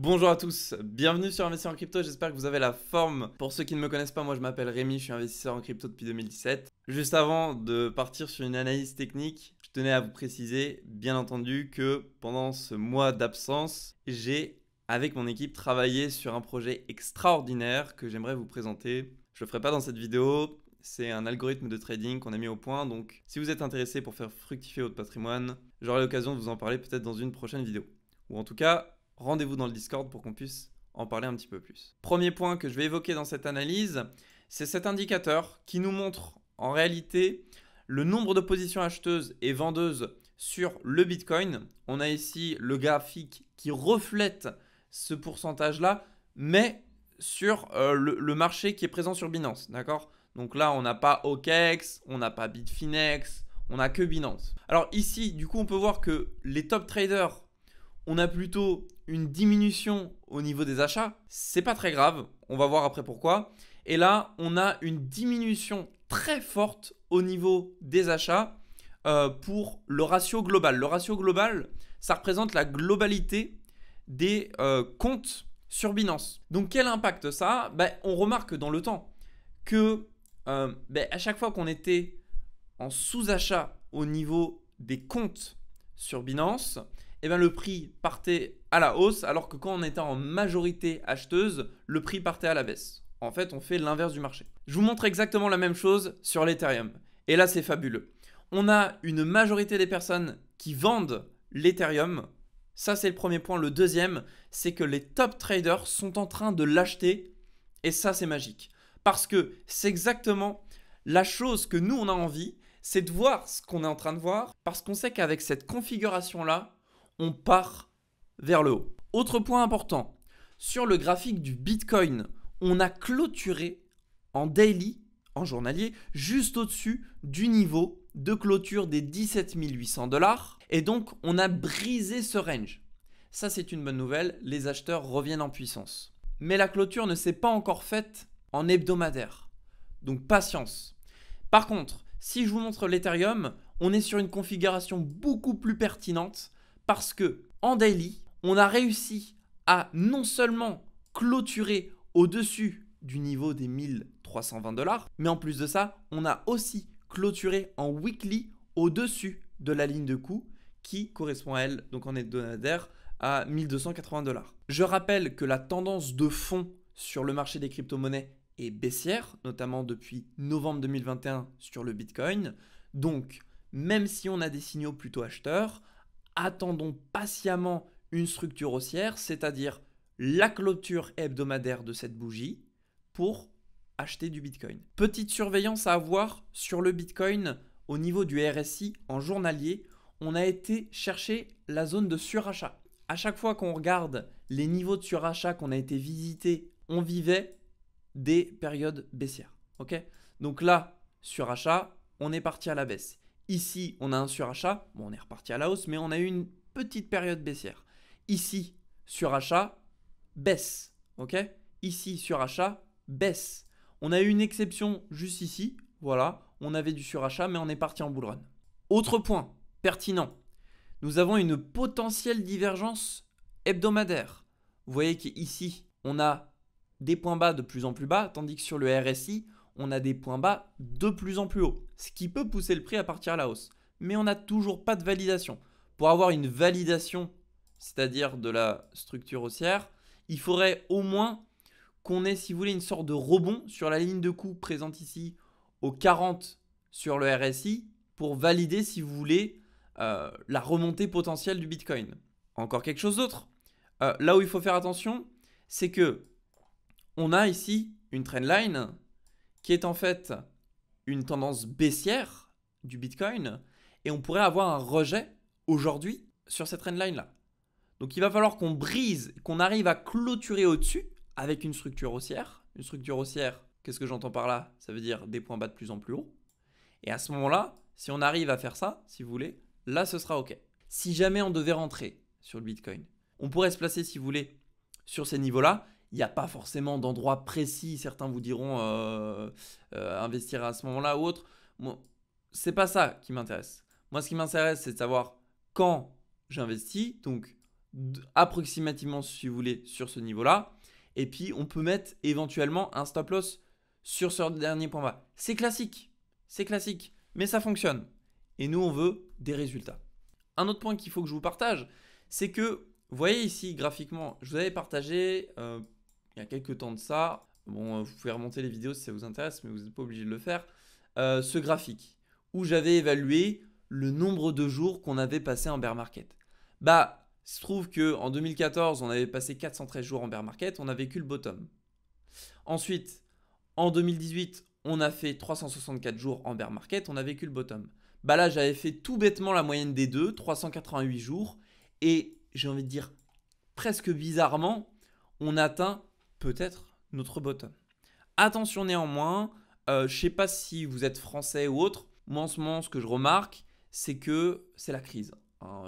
Bonjour à tous, bienvenue sur Investir en crypto, j'espère que vous avez la forme. Pour ceux qui ne me connaissent pas, moi je m'appelle Rémi, je suis investisseur en crypto depuis 2017. Juste avant de partir sur une analyse technique, je tenais à vous préciser, bien entendu, que pendant ce mois d'absence, j'ai, avec mon équipe, travaillé sur un projet extraordinaire que j'aimerais vous présenter. Je ne le ferai pas dans cette vidéo, c'est un algorithme de trading qu'on a mis au point, donc si vous êtes intéressé pour faire fructifier votre patrimoine, j'aurai l'occasion de vous en parler peut-être dans une prochaine vidéo. Ou en tout cas, rendez-vous dans le Discord pour qu'on puisse en parler un petit peu plus. Premier point que je vais évoquer dans cette analyse, c'est cet indicateur qui nous montre en réalité le nombre de positions acheteuses et vendeuses sur le Bitcoin. On a ici le graphique qui reflète ce pourcentage-là, mais sur le marché qui est présent sur Binance, d'accord? Donc là, on n'a pas OKEx, on n'a pas Bitfinex, on n'a que Binance. Alors ici, du coup, on peut voir que les top traders, on a plutôt une diminution au niveau des achats. C'est pas très grave, on va voir après pourquoi. Et là, on a une diminution très forte au niveau des achats pour le ratio global. Le ratio global, ça représente la globalité des comptes sur Binance. Donc quel impact ça a? On remarque dans le temps que à chaque fois qu'on était en sous-achat au niveau des comptes sur Binance, le prix partait à la hausse, alors que quand on était en majorité acheteuse, le prix partait à la baisse. En fait, on fait l'inverse du marché. Je vous montre exactement la même chose sur l'Ethereum. Et là, c'est fabuleux. On a une majorité des personnes qui vendent l'Ethereum. Ça, c'est le premier point. Le deuxième, c'est que les top traders sont en train de l'acheter. Et ça, c'est magique. Parce que c'est exactement la chose que nous, on a envie, c'est de voir ce qu'on est en train de voir. Parce qu'on sait qu'avec cette configuration-là, on part vers le haut. Autre point important, sur le graphique du Bitcoin, on a clôturé en daily, en journalier, juste au-dessus du niveau de clôture des 17 800 $. Et donc, on a brisé ce range. Ça, c'est une bonne nouvelle, les acheteurs reviennent en puissance. Mais la clôture ne s'est pas encore faite en hebdomadaire. Donc, patience. Par contre, si je vous montre l'Ethereum, on est sur une configuration beaucoup plus pertinente parce que en daily, on a réussi à non seulement clôturer au-dessus du niveau des 1320 $, mais en plus de ça, on a aussi clôturé en weekly au-dessus de la ligne de coût qui correspond à elle, donc en hebdomadaire, à 1280 $. Je rappelle que la tendance de fond sur le marché des crypto-monnaies est baissière, notamment depuis novembre 2021 sur le Bitcoin. Donc, même si on a des signaux plutôt acheteurs, attendons patiemment une structure haussière, c'est-à-dire la clôture hebdomadaire de cette bougie pour acheter du Bitcoin. Petite surveillance à avoir sur le Bitcoin au niveau du RSI en journalier, on a été chercher la zone de surachat. À chaque fois qu'on regarde les niveaux de surachat qu'on a été visités, on vivait des périodes baissières. Okay, donc là, surachat, on est parti à la baisse. Ici, on a un surachat. Bon, on est reparti à la hausse, mais on a eu une petite période baissière. Ici, surachat, baisse. Ok? Ici, surachat, baisse. On a eu une exception juste ici. Voilà, on avait du surachat, mais on est parti en bull run. Autre point pertinent. Nous avons une potentielle divergence hebdomadaire. Vous voyez qu'ici, on a des points bas de plus en plus bas, tandis que sur le RSI, on a des points bas de plus en plus haut, ce qui peut pousser le prix à partir à la hausse. Mais on n'a toujours pas de validation. Pour avoir une validation, c'est-à-dire de la structure haussière, il faudrait au moins qu'on ait, si vous voulez, une sorte de rebond sur la ligne de coût présente ici au 40 sur le RSI pour valider, si vous voulez, la remontée potentielle du Bitcoin. Encore quelque chose d'autre. Là où il faut faire attention, c'est que on a ici une trendline qui est en fait une tendance baissière du Bitcoin et on pourrait avoir un rejet aujourd'hui sur cette trendline-là. Donc il va falloir qu'on brise, qu'on arrive à clôturer au-dessus avec une structure haussière. Une structure haussière, qu'est-ce que j'entends par là? Ça veut dire des points bas de plus en plus haut. Et à ce moment-là, si on arrive à faire ça, si vous voulez, là ce sera OK. Si jamais on devait rentrer sur le Bitcoin, on pourrait se placer, si vous voulez, sur ces niveaux-là. Il n'y a pas forcément d'endroit précis. Certains vous diront investir à ce moment-là ou autre. Bon, c'est pas ça qui m'intéresse. Moi, ce qui m'intéresse, c'est de savoir quand j'investis. Donc, approximativement, si vous voulez, sur ce niveau-là. Et puis, on peut mettre éventuellement un stop loss sur ce dernier point bas. C'est classique, mais ça fonctionne. Et nous, on veut des résultats. Un autre point qu'il faut que je vous partage, c'est que, vous voyez ici, graphiquement, je vous avais partagé, il y a quelques temps de ça, bon, vous pouvez remonter les vidéos si ça vous intéresse, mais vous n'êtes pas obligé de le faire, ce graphique, où j'avais évalué le nombre de jours qu'on avait passé en bear market. Bah, il se trouve qu'en 2014, on avait passé 413 jours en bear market, on a vécu le bottom. Ensuite, en 2018, on a fait 364 jours en bear market, on a vécu le bottom. Bah là, j'avais fait tout bêtement la moyenne des deux, 388 jours. Et j'ai envie de dire, presque bizarrement, on atteint peut-être notre bottom. Attention néanmoins, je ne sais pas si vous êtes français ou autre, moi en ce moment, ce que je remarque, c'est que c'est la crise.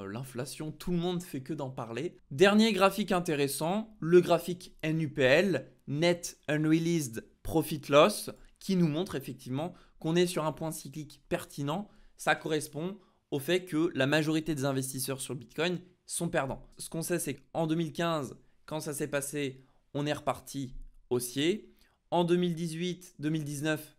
L'inflation, tout le monde fait que d'en parler. Dernier graphique intéressant, le graphique NUPL, Net Unreleased Profit Loss, qui nous montre effectivement qu'on est sur un point cyclique pertinent. Ça correspond au fait que la majorité des investisseurs sur Bitcoin sont perdants. Ce qu'on sait, c'est qu'en 2015, quand ça s'est passé, on est reparti haussier. En 2019,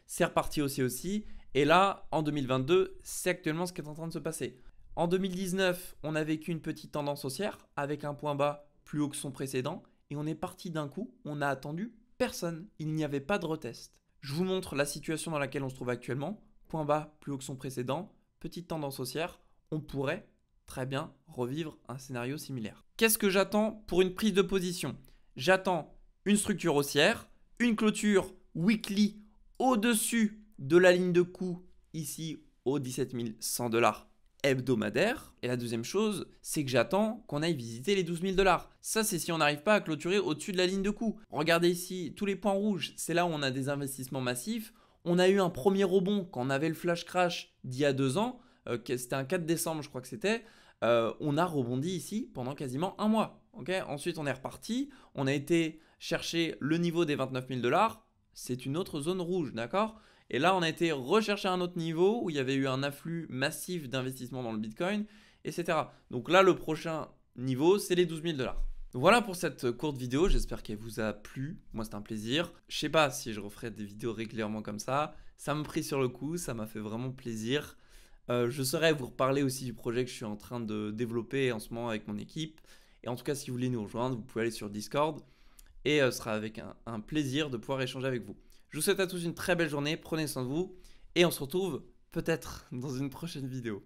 c'est reparti haussier aussi. Et là, en 2022, c'est actuellement ce qui est en train de se passer. En 2019, on a vécu une petite tendance haussière avec un point bas plus haut que son précédent. Et on est parti d'un coup, on n'a attendu personne. Il n'y avait pas de retest. Je vous montre la situation dans laquelle on se trouve actuellement. Point bas plus haut que son précédent, petite tendance haussière, on pourrait très bien revivre un scénario similaire. Qu'est-ce que j'attends pour une prise de position? J'attends une structure haussière, une clôture weekly au-dessus de la ligne de coût ici au 17 100 $ hebdomadaire. Et la deuxième chose, c'est que j'attends qu'on aille visiter les 12 000 $. Ça, c'est si on n'arrive pas à clôturer au-dessus de la ligne de coût. Regardez ici, tous les points rouges, c'est là où on a des investissements massifs. On a eu un premier rebond quand on avait le flash crash d'il y a 2 ans. C'était un 4 décembre, je crois que c'était. On a rebondi ici pendant quasiment un mois. Ensuite, on est reparti. On a été chercher le niveau des 29 000 $. C'est une autre zone rouge, d'accord? Et là, on a été rechercher un autre niveau où il y avait eu un afflux massif d'investissement dans le Bitcoin, etc. Donc là, le prochain niveau, c'est les 12 000 $. Voilà pour cette courte vidéo, j'espère qu'elle vous a plu. Moi, c'était un plaisir. Je sais pas si je referai des vidéos régulièrement comme ça. Ça m'a pris sur le coup, ça m'a fait vraiment plaisir. Je saurais vous reparler aussi du projet que je suis en train de développer en ce moment avec mon équipe. Et en tout cas, si vous voulez nous rejoindre, vous pouvez aller sur Discord. Et ce sera avec un plaisir de pouvoir échanger avec vous. Je vous souhaite à tous une très belle journée, prenez soin de vous. Et on se retrouve peut-être dans une prochaine vidéo.